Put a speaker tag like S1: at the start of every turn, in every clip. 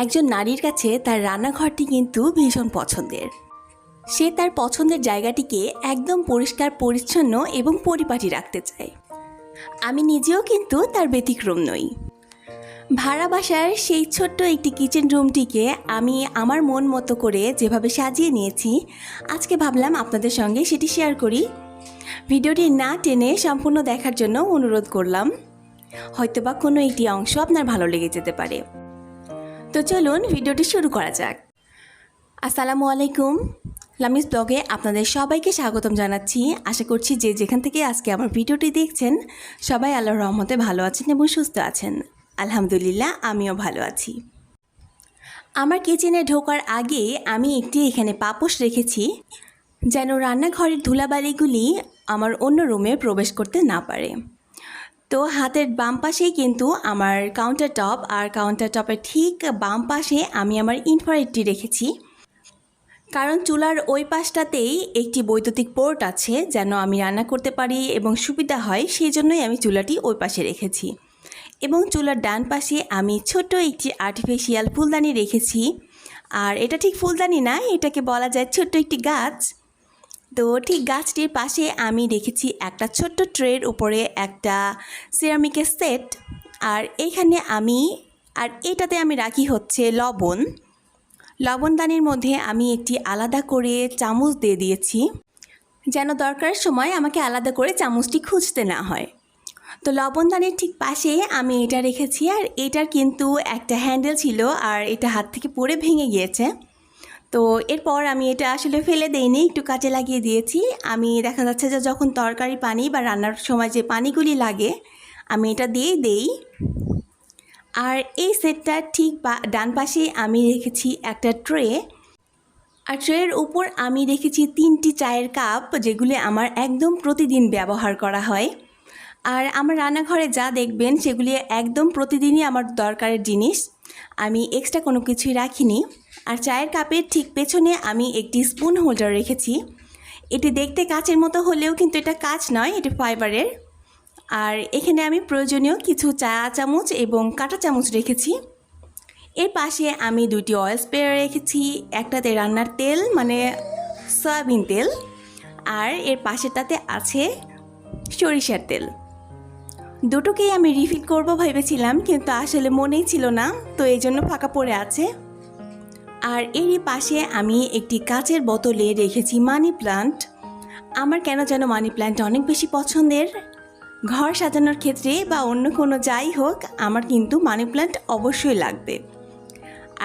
S1: একজন নারীর কাছে তার রান্নাঘরটি কিন্তু ভীষণ পছন্দের। সে তার পছন্দের জায়গাটিকে একদম পরিষ্কার পরিচ্ছন্ন এবং পরিপাটি রাখতে চায়। আমি নিজেও কিন্তু তার ব্যতিক্রম নই। ভাড়া বাসার সেই ছোট্ট একটি কিচেন রুমটিকে আমি আমার মন মতো করে যেভাবে সাজিয়ে নিয়েছি, আজকে ভাবলাম আপনাদের সঙ্গে সেটি শেয়ার করি। ভিডিওটি না টেনে সম্পূর্ণ দেখার জন্য অনুরোধ করলাম। হয়তোবা কোনো একটি অংশ আপনার ভালো লেগে যেতে পারে। তো চলুন ভিডিওটি শুরু করা যাক। আসসালামু আলাইকুম, লামিস ব্লগে আপনাদের সবাইকে স্বাগতম জানাচ্ছি। আশা করছি যে যেখান থেকে আজকে আমার ভিডিওটি দেখছেন সবাই আল্লাহর রহমতে ভালো আছেন এবং সুস্থ আছেন। আলহামদুলিল্লাহ, আমিও ভালো আছি। আমার কিচেনে ঢোকার আগে আমি একটি এখানে পাপোশ রেখেছি, যেন রান্নাঘরের ধুলাবালিগুলি আমার অন্য রুমে প্রবেশ করতে না পারে। তো হাতের বাম পাশেই কিন্তু আমার কাউন্টার টপ, আর কাউন্টার টপের ঠিক বাম পাশে আমি আমার ইনফ্রারেডটি রেখেছি, কারণ চুলার ওই পাশটাতেই একটি বৈদ্যুতিক পোর্ট আছে, যেন আমি রান্না করতে পারি এবং সুবিধা হয়, সেই জন্যই আমি চুলাটি ওই পাশে রেখেছি। এবং চুলার ডান পাশে আমি ছোট্ট একটি আর্টিফিশিয়াল ফুলদানি রেখেছি। আর এটা ঠিক ফুলদানি না, এটাকে বলা যায় ছোট্ট একটি গাছ। তো ঠিক গাছটির পাশে আমি রেখেছি একটা ছোট্ট ট্রের উপরে একটা সিরামিকের সেট। আর এইখানে এটাতে আমি রাখি হচ্ছে লবণদানির মধ্যে আমি একটি আলাদা করে চামচ দিয়ে দিয়েছি, যেন দরকারের সময় আমাকে আলাদা করে চামচটি খুঁজতে না হয়। তো লবণদানির ঠিক পাশে আমি এটা রেখেছি। আর এটার কিন্তু একটা হ্যান্ডেল ছিল, আর এটা হাত থেকে পড়ে ভেঙে গিয়েছে। তো এরপর আমি এটা আসলে ফেলে দেইনি, একটু কাজে লাগিয়ে দিয়েছি। আমি দেখা যাচ্ছে যে যখন তরকারি পানি বা রান্নার সময় যে পানিগুলি লাগে আমি এটা দিয়েই দেই। আর এই সেটটার ঠিক ডান পাশে আমি রেখেছি একটা ট্রে। আর ট্রের উপর আমি রেখেছি 3টি চায়ের কাপ, যেগুলি আমার একদম প্রতিদিন ব্যবহার করা হয়। আর আমার রান্নাঘরে যা দেখবেন সেগুলি একদম প্রতিদিনই আমার দরকারের জিনিস, আমি এক্সট্রা কোনো কিছুই রাখিনি। আর চায়ের কাপের ঠিক পেছনে আমি একটি স্পুন হোল্ডার রেখেছি। এটি দেখতে কাচের মতো হলেও কিন্তু এটা কাচ নয়, এটি ফাইবারের। আর এখানে আমি প্রয়োজনীয় কিছু চা চামচ এবং কাঁটা চামচ রেখেছি। এর পাশে আমি 2টি অয়েল স্প্রেয়ার রেখেছি, একটাতে রান্নার তেল মানে সয়াবিন তেল, আর এর পাশেটাতে আছে সরিষার তেল। দুটোকেই আমি রিফিল করব ভেবেছিলাম, কিন্তু আসলে মনেই ছিল না, তো এই জন্য ফাঁকা পড়ে আছে। আর এরই পাশে আমি একটি কাচের বোতলে রেখেছি মানি প্লান্ট। আমার কেন যেন মানি প্লান্ট অনেক বেশি পছন্দের। ঘর সাজানোর ক্ষেত্রে বা অন্য কোনো যাই হোক, আমার কিন্তু মানি প্লান্ট অবশ্যই লাগবে।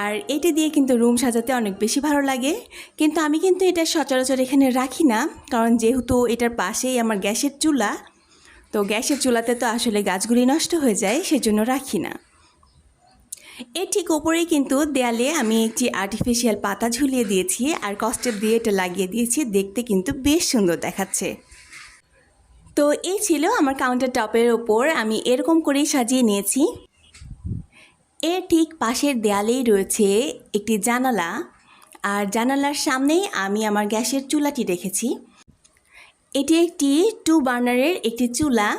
S1: আর এটি দিয়ে কিন্তু রুম সাজাতে অনেক বেশি ভালো লাগে। কিন্তু আমি কিন্তু এটা সচরাচর এখানে রাখি না, কারণ যেহেতু এটার পাশেই আমার গ্যাসের চুলা, তো গ্যাসের চুলাতে তো আসলে গাছগুলি নষ্ট হয়ে যায়, সেজন্য রাখি না। এর ঠিক ওপরেই কিন্তু দেয়ালে আমি একটি আর্টিফিশিয়াল পাতা ঝুলিয়ে দিয়েছি, আর কস্টেপ দিয়ে এটা লাগিয়ে দিয়েছি। দেখতে কিন্তু বেশ সুন্দর দেখাচ্ছে। তো এই ছিল আমার কাউন্টার টপের ওপর আমি এরকম করেই সাজিয়ে নিয়েছি। এর ঠিক পাশের দেয়ালেই রয়েছে একটি জানালা, আর জানালার সামনেই আমি আমার গ্যাসের চুলাটি রেখেছি। এটি একটি 2 বার্নারের একটি চুলা,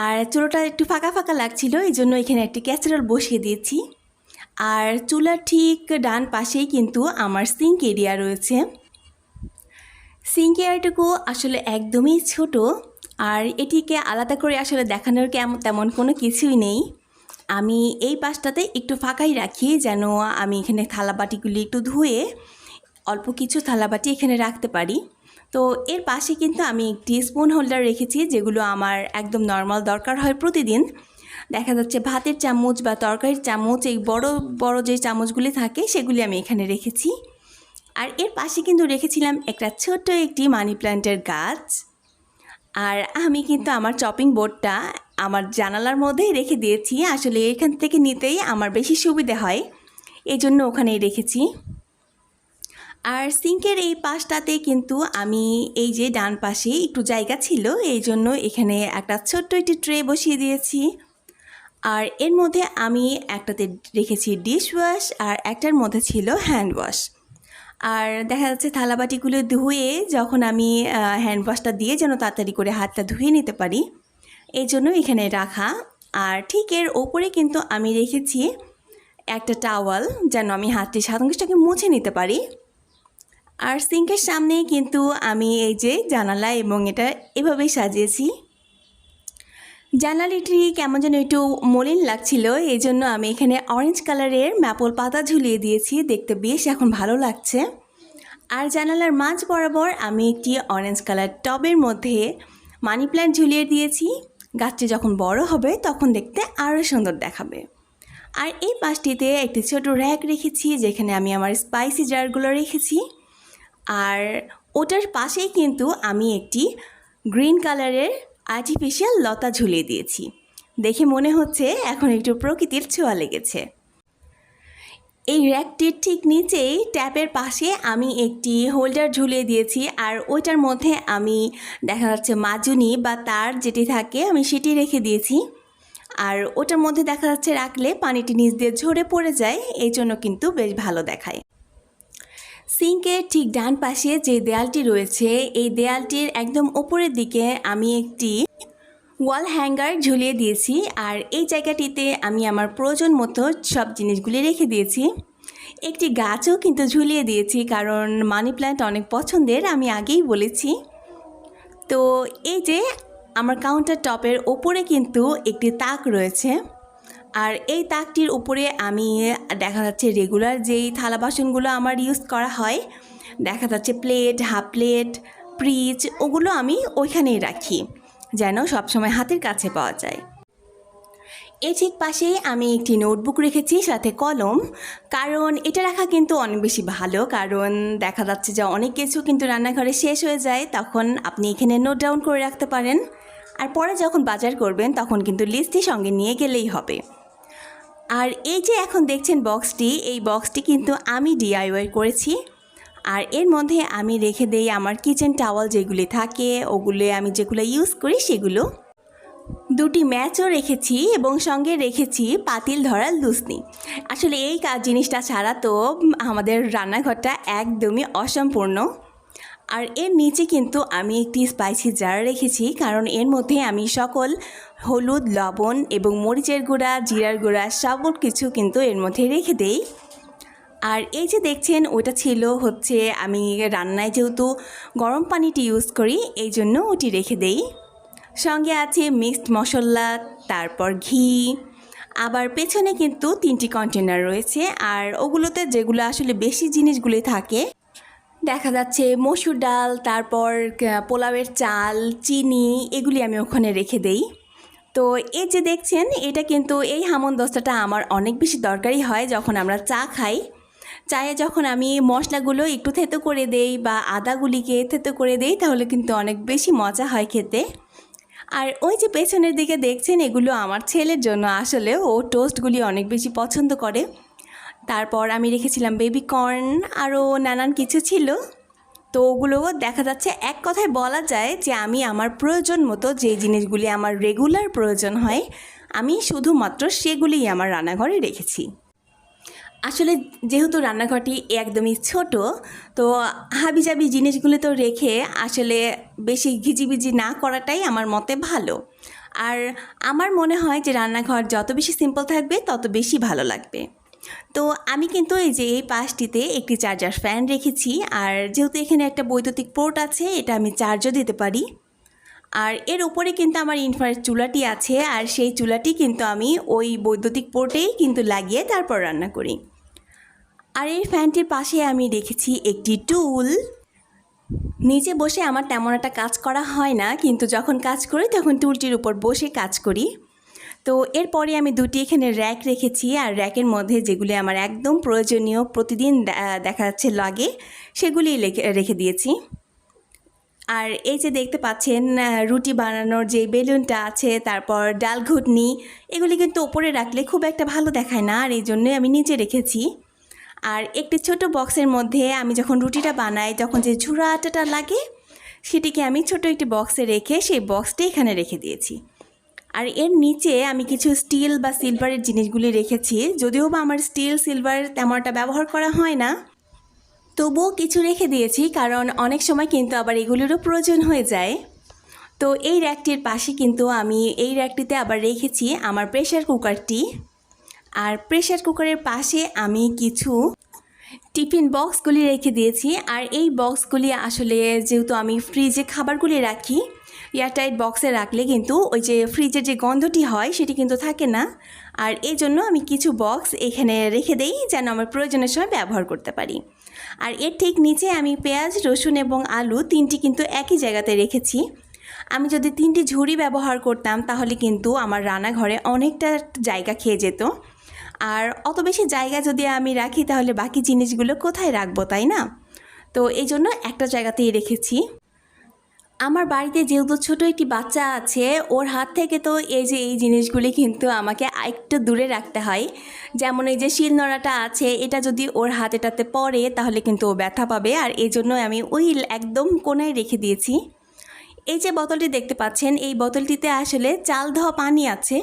S1: আর চুলাটা একটু ফাঁকা ফাঁকা লাগছিল, এই জন্য এখানে একটি ক্যাসারোল বসিয়ে দিয়েছি। আর চুলার ঠিক ডান পাশেই কিন্তু আমার সিঙ্ক এরিয়া রয়েছে। সিঙ্ক এরিয়াটুকু আসলে একদমই ছোট, আর এটিকে আলাদা করে আসলে দেখানোর তেমন কোনো কিছুই নেই। আমি এই পাশটাতে একটু ফাঁকাই রাখি, যেন আমি এখানে থালাবাটিগুলি একটু ধুয়ে অল্প কিছু থালাবাটি এখানে রাখতে পারি। তো এর পাশে কিন্তু আমি একটি স্পুন হোল্ডার রেখেছি, যেগুলো আমার একদম নর্মাল দরকার হয় প্রতিদিন। দেখা যাচ্ছে ভাতের চামচ বা তরকারির চামচ, এই বড় বড় যে চামচগুলি থাকে সেগুলি আমি এখানে রেখেছি। আর এর পাশে কিন্তু রেখেছিলাম একটা ছোট্ট একটি মানি প্ল্যান্টের গাছ। আর আমি কিন্তু আমার চপিং বোর্ডটা আমার জানালার মধ্যেই রেখে দিয়েছি, আসলে এখান থেকে নিতেই আমার বেশি সুবিধে হয়, এই জন্য ওখানেই রেখেছি। আর সিঙ্কের এই পাশটাতে কিন্তু আমি এই যে ডান পাশে একটু জায়গা ছিল, এই জন্য এখানে একটা ছোট্ট একটি ট্রে বসিয়ে দিয়েছি। আর এর মধ্যে আমি একটাতে রেখেছি ডিশ ওয়াশ, আর একটার মধ্যে ছিল হ্যান্ড ওয়াশ। আর দেখা যাচ্ছে থালাবাটিগুলো ধুয়ে যখন আমি হ্যান্ড ওয়াশটা দিয়ে যেন তাড়াতাড়ি করে হাতটা ধুয়ে নিতে পারি, এই জন্য এখানে রাখা। আর ঠিক এর ওপরে কিন্তু আমি রেখেছি একটা টাওয়াল যেন আমি হাতটি সাথে মুছে নিতে পারি। আর সিঙ্কের সামনে কিন্তু আমি এই যে জানালা এবং এটা এভাবেই সাজিয়েছি। জানালাটি কেমন যেন একটু মলিন লাগছিল, এই জন্য আমি এখানে অরেঞ্জ কালারের ম্যাপল পাতা ঝুলিয়ে দিয়েছি, দেখতে বেশ এখন ভালো লাগছে। আর জানালার মাঝ বরাবর আমি একটি অরেঞ্জ কালার টবের মধ্যে মানি প্ল্যান্ট ঝুলিয়ে দিয়েছি। গাছটি যখন বড় হবে তখন দেখতে আরও সুন্দর দেখাবে। আর এই পাশটিতে একটি ছোট র্যাক রেখেছি যেখানে আমি আমার স্পাইসি জারগুলো রেখেছি। আর ওটার পাশেই কিন্তু আমি একটি গ্রিন কালারের আর্টিফিশিয়াল লতা ঝুলিয়ে দিয়েছি। দেখে মনে হচ্ছে এখন একটু প্রকৃতির ছোঁয়া লেগেছে। এই র্যাকটির ঠিক নিচেই ট্যাপের পাশে আমি একটি হোল্ডার ঝুলিয়ে দিয়েছি। আর ওইটার মধ্যে আমি দেখা যাচ্ছে মাজুনি বা তার যেটি থাকে আমি সেটি রেখে দিয়েছি। আর ওটার মধ্যে দেখা যাচ্ছে রাখলে পানিটি নিচ দিয়ে ঝরে পড়ে যায়, এই জন্য কিন্তু বেশ ভালো দেখায়। সিঙ্কের ঠিক ডান পাশে যে দেয়ালটি রয়েছে এই দেয়ালটির একদম ওপরের দিকে আমি একটি ওয়াল হ্যাঙ্গার ঝুলিয়ে দিয়েছি। আর এই জায়গাটিতে আমি আমার প্রয়োজন মতো সব জিনিসগুলি রেখে দিয়েছি। একটি গাছও কিন্তু ঝুলিয়ে দিয়েছি কারণ মানি প্ল্যান্ট অনেক পছন্দের, আমি আগেই বলেছি। তো এই যে আমার কাউন্টার টপের ওপরে কিন্তু একটি তাক রয়েছে। আর এই তাকটির উপরে আমি দেখা যাচ্ছে রেগুলার যেই থালা বাসনগুলো আমার ইউজ করা হয়, দেখা যাচ্ছে প্লেট, হাফ প্লেট, ফ্রিজ, ওগুলো আমি ওইখানেই রাখি যেন সবসময় হাতের কাছে পাওয়া যায়। এই ঠিক পাশেই আমি একটি নোটবুক রেখেছি সাথে কলম, কারণ এটা রাখা কিন্তু অনেক বেশি ভালো। কারণ দেখা যাচ্ছে যে অনেক কিছু কিন্তু রান্নাঘরে শেষ হয়ে যায়, তখন আপনি এখানে নোট ডাউন করে রাখতে পারেন। আর পরে যখন বাজার করবেন তখন কিন্তু লিস্টটি সঙ্গে নিয়ে গেলেই হবে। আর এই যে এখন দেখছেন বক্সটি, এই বক্সটি কিন্তু আমি DIY করেছি। আর এর মধ্যে আমি রেখে দেই আমার কিচেন টাওয়াল যেগুলি থাকে, ওগুলো আমি যেগুলো ইউজ করি সেগুলো। দুটি ম্যাচও রেখেছি এবং সঙ্গে রেখেছি পাতিল ধরার লুসনি। আসলে এই জিনিসটা ছাড়া তো আমাদের রান্নাঘরটা একদমই অসম্পূর্ণ। আর এর নিচে কিন্তু আমি একটি স্পাইসি জার রেখেছি, কারণ এর মধ্যে আমি সকল হলুদ, লবণ এবং মরিচের গুঁড়া, জিরার গুঁড়া সব কিছু কিন্তু এর মধ্যে রেখে দেই। আর এই যে দেখছেন ওটা ছিল হচ্ছে আমি রান্নায় যেহেতু গরম পানিটি ইউজ করি এই জন্য ওটি রেখে দেই। সঙ্গে আছে মিক্সড মশলা, তারপর ঘি, আবার পেছনে কিন্তু 3টি কন্টেনার রয়েছে। আর ওগুলোতে যেগুলো আসলে বেশি জিনিসগুলি থাকে, দেখা যাচ্ছে মসুর ডাল, তারপর পোলাওয়ের চাল, চিনি, এগুলি আমি ওখানে রেখে দেই। তো এই যে দেখছেন এটা কিন্তু এই হামনদস্তাটা আমার অনেক বেশি দরকারি হয় যখন আমরা চা খাই। চায়ে যখন আমি মশলাগুলো একটু থেতো করে দেই বা আদাগুলিকে থেতো করে দেই তাহলে কিন্তু অনেক বেশি মজা হয় খেতে। আর ওই যে পেছনের দিকে দেখছেন এগুলো আমার ছেলের জন্য, আসলে ও টোস্টগুলি অনেক বেশি পছন্দ করে। তারপর আমি রেখেছিলাম বেবি কর্ন, আরও নানান কিছু ছিল। তো ওগুলো দেখা যাচ্ছে এক কথায় বলা যায় যে আমি আমার প্রয়োজন মতো যে জিনিসগুলি আমার রেগুলার প্রয়োজন হয় আমি শুধুমাত্র সেগুলিই আমার রান্নাঘরে রেখেছি। আসলে যেহেতু রান্নাঘরটি একদমই ছোট, তো হাবিজাবি জিনিসগুলো তো রেখে আসলে বেশি ঘিজিবিজি না করাটাই আমার মতে ভালো। আর আমার মনে হয় যে রান্নাঘর যত বেশি সিম্পল থাকবে তত বেশি ভালো লাগবে। তো আমি কিন্তু এই যে এই পাশটিতে একটি চার্জার ফ্যান রেখেছি। আর যেহেতু এখানে একটা বৈদ্যুতিক পোর্ট আছে, এটা আমি চার্জও দিতে পারি। আর এর উপরে কিন্তু আমার ইনফ্রারেড চুলাটি আছে, আর সেই চুলাটি কিন্তু আমি ওই বৈদ্যুতিক পোর্টেই কিন্তু লাগিয়ে তারপর রান্না করি। আর এই ফ্যানটির পাশে আমি রেখেছি একটি টুল। নিচে বসে আমার তেমন একটা কাজ করা হয় না, কিন্তু যখন কাজ করি তখন টুলটির উপর বসে কাজ করি। তো এরপরে আমি দুটি এখানে র্যাক রেখেছি, আর র্যাকের মধ্যে যেগুলি আমার একদম প্রয়োজনীয় প্রতিদিন দেখা যাচ্ছে লাগে সেগুলি রেখে দিয়েছি। আর এই যে দেখতে পাচ্ছেন রুটি বানানোর যে বেলুনটা আছে, তারপর ডাল ঘুটনি, এগুলি কিন্তু ওপরে রাখলে খুব একটা ভালো দেখায় না, আর এই জন্যই আমি নিচে রেখেছি। আর একটি ছোট বক্সের মধ্যে আমি যখন রুটিটা বানাই তখন যে ঝুড়া আটাটা লাগে সেটিকে আমি ছোট একটি বক্সে রেখে সেই বক্সটি এখানে রেখে দিয়েছি। আর এর নিচে আমি কিছু স্টিল বা সিলভারের জিনিসগুলি রেখেছি, যদিও বা আমার স্টিল সিলভার তেমনটা ব্যবহার করা হয় না, তবুও কিছু রেখে দিয়েছি কারণ অনেক সময় কিন্তু আবার এগুলিরও প্রয়োজন হয়ে যায়। তো এই র্যাকটির পাশে কিন্তু আমি এই র্যাকটিতে আবার রেখেছি আমার প্রেশার কুকারটি। আর প্রেসার কুকারের পাশে আমি কিছু টিফিন বক্সগুলি রেখে দিয়েছি। আর এই বক্সগুলি আসলে যেহেতু আমি ফ্রিজে খাবারগুলি রাখি, এয়ারটাইট বক্সে রাখলে কিন্তু ওই যে ফ্রিজের যে গন্ধটি হয় সেটি কিন্তু থাকে না। আর এই জন্য আমি কিছু বক্স এখানে রেখে দেই যেন আমার প্রয়োজনের সময় ব্যবহার করতে পারি। আর এর ঠিক নিচে আমি পেঁয়াজ, রসুন এবং আলু তিনটি কিন্তু একই জায়গাতে রেখেছি। আমি যদি তিনটি ঝুড়ি ব্যবহার করতাম তাহলে কিন্তু আমার রান্নাঘরে অনেকটা জায়গা খেয়ে যেত। আর অত বেশি জায়গা যদি আমি রাখি তাহলে বাকি জিনিসগুলো কোথায় রাখবো, তাই না? তো এই জন্য একটা জায়গাতেই রেখেছি। আমার বাড়িতে যেহেতু ছোট একটি বাচ্চা আছে, ওর হাত থেকে তো এই জিনিসগুলি কিন্তু আমাকে একটু দূরে রাখতে হয়। যেমন এই যে শিলনোড়াটা আছে, এটা যদি ওর হাতেটাতে পড়ে তাহলে কিন্তু ও ব্যথা পাবে। আর এই জন্য আমি ওই একদম কোনায় রেখে দিয়েছি। এই যে বোতলটি দেখতে পাচ্ছেন, এই বোতলটিতে আসলে চাল ধোয়া পানি আছে।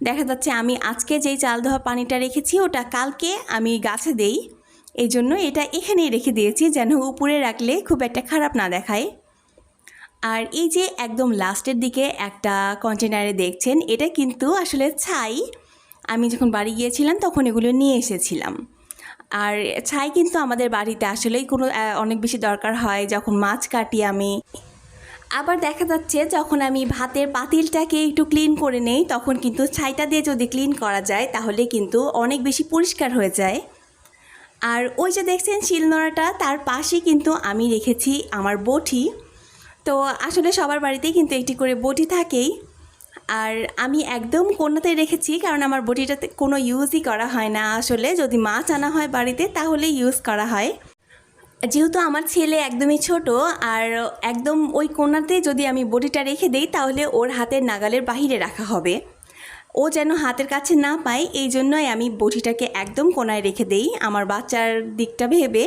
S1: দেখা যাচ্ছে আমি আজকে যেই চাল ধোয়া পানিটা রেখেছি ওটা কালকে আমি গাছে দেই, এই জন্য এটা এখানেই রেখে দিয়েছি যেন উপরে রাখলে খুব একটা খারাপ না দেখায়। আর এই যে একদম লাস্টের দিকে একটা কন্টেনারে দেখছেন, এটা কিন্তু আসলে ছাই। আমি যখন বাড়ি গিয়েছিলাম তখন এগুলো নিয়ে এসেছিলাম। আর ছাই কিন্তু আমাদের বাড়িতে আসলেই কোনো অনেক বেশি দরকার হয় যখন মাছ কাটি আমি। আবার দেখা যাচ্ছে যখন আমি ভাতের পাতিলটাকে একটু ক্লিন করে নেই তখন কিন্তু ছাইটা দিয়ে যদি ক্লিন করা যায় তাহলে কিন্তু অনেক বেশি পরিষ্কার হয়ে যায়। আর ওই যে দেখছেন শিলনোড়াটা, তার পাশে কিন্তু আমি রেখেছি আমার বটি। তো আসলে সবার বাড়িতেই কিন্তু একটি করে বটি থাকেই। আর আমি একদম কোণাতে রেখেছি কারণ আমার বটিটাতে কোনো ইউজই করা হয় না। আসলে যদি মাছ আনা হয় বাড়িতে তাহলে ইউজ করা হয়। যেহেতু আমার ছেলে একদমই ছোট, আর একদম ওই কোণাতে যদি আমি বটিটা রেখে দেই তাহলে ওর হাতের নাগালের বাহিরে রাখা হবে, ও যেন হাতের কাছে না পায়। এই জন্যই আমি বটিটাকে একদম কোণায় রেখে দেই আমার বাচ্চার দিকটা ভেবে।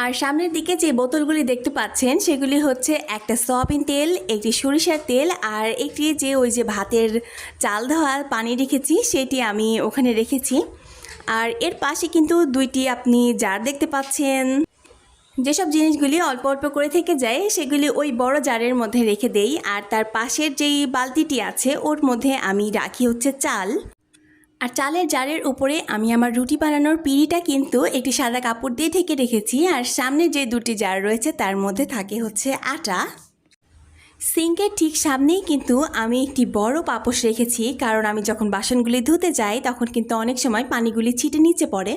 S1: আর সামনের দিকে যে বোতলগুলি দেখতে পাচ্ছেন সেগুলি হচ্ছে একটা সয়াবিন তেল, একটি সরিষার তেল, আর একটি যে ওই যে ভাতের চাল ধোয়া পানি রেখেছি সেটি আমি ওখানে রেখেছি। আর এর পাশে কিন্তু দুইটি আপনি জার দেখতে পাচ্ছেন। যেসব জিনিসগুলি অল্প অল্প করে থেকে যায় সেগুলি ওই বড় জারের মধ্যে রেখে দেই। আর তার পাশের যেই বালতিটি আছে ওর মধ্যে আমি রাখি হচ্ছে চাল। আর চালের জারের উপরে আমি আমার রুটি বানানোর পিঁড়িটা কিন্তু একটি সাদা কাপড় দিয়ে ঢেকে রেখেছি। আর সামনে যে দুটি জার রয়েছে তার মধ্যে থাকে হচ্ছে আটা। সিঙ্কের ঠিক সামনেই কিন্তু আমি একটি বড় পাপোশ রেখেছি, কারণ আমি যখন বাসনগুলি ধুতে যাই তখন কিন্তু অনেক সময় পানিগুলি ছিটে নিচে পড়ে।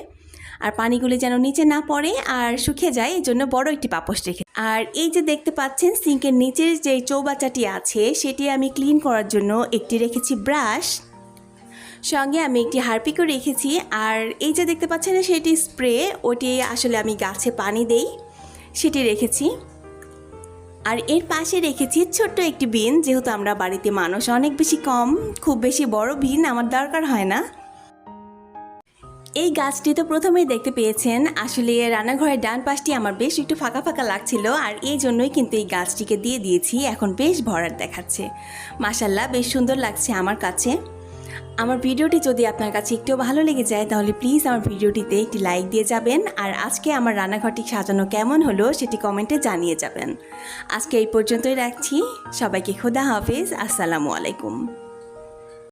S1: আর পানিগুলি যেন নিচে না পড়ে আর শুকিয়ে যায়, এই জন্য বড় একটি পাপোশ রেখে। আর এই যে দেখতে পাচ্ছেন সিঙ্কের নিচের যে চৌবাচ্চাটি আছে সেটি আমি ক্লিন করার জন্য একটি রেখেছি ব্রাশ, সঙ্গে আমি একটি হারপিকও রেখেছি। আর এই যে দেখতে পাচ্ছেন সেটি স্প্রে, ওটি আসলে আমি গাছে পানি দেই, সেটি রেখেছি। আর এর পাশে রেখেছি ছোট্ট একটি বিন, যেহেতু আমরা বাড়িতে মানুষ অনেক বেশি কম, খুব বেশি বড় বিন আমার দরকার হয় না। এই গাছটি তো প্রথমেই দেখতে পেয়েছেন, আসলে রান্নাঘরের ডান পাশটি আমার বেশ একটু ফাঁকা ফাঁকা লাগছিল, আর এই জন্যই কিন্তু এই গাছটিকে দিয়ে দিয়েছি। এখন বেশ ভরাট দেখাচ্ছে, মাশাল্লাহ বেশ সুন্দর লাগছে আমার কাছে। আমার ভিডিওটি যদি আপনার কাছে একটু ভালো লেগে যায় তাহলে প্লিজ আমার ভিডিওটিতে একটি লাইক দিয়ে যাবেন। আর আজকে আমার রান্নাঘরটি সাজানো কেমন হলো সেটি কমেন্টে জানিয়ে যাবেন। আজকে এই পর্যন্তই রাখছি, সবাইকে খোদা হাফেজ, আসসালামু আলাইকুম।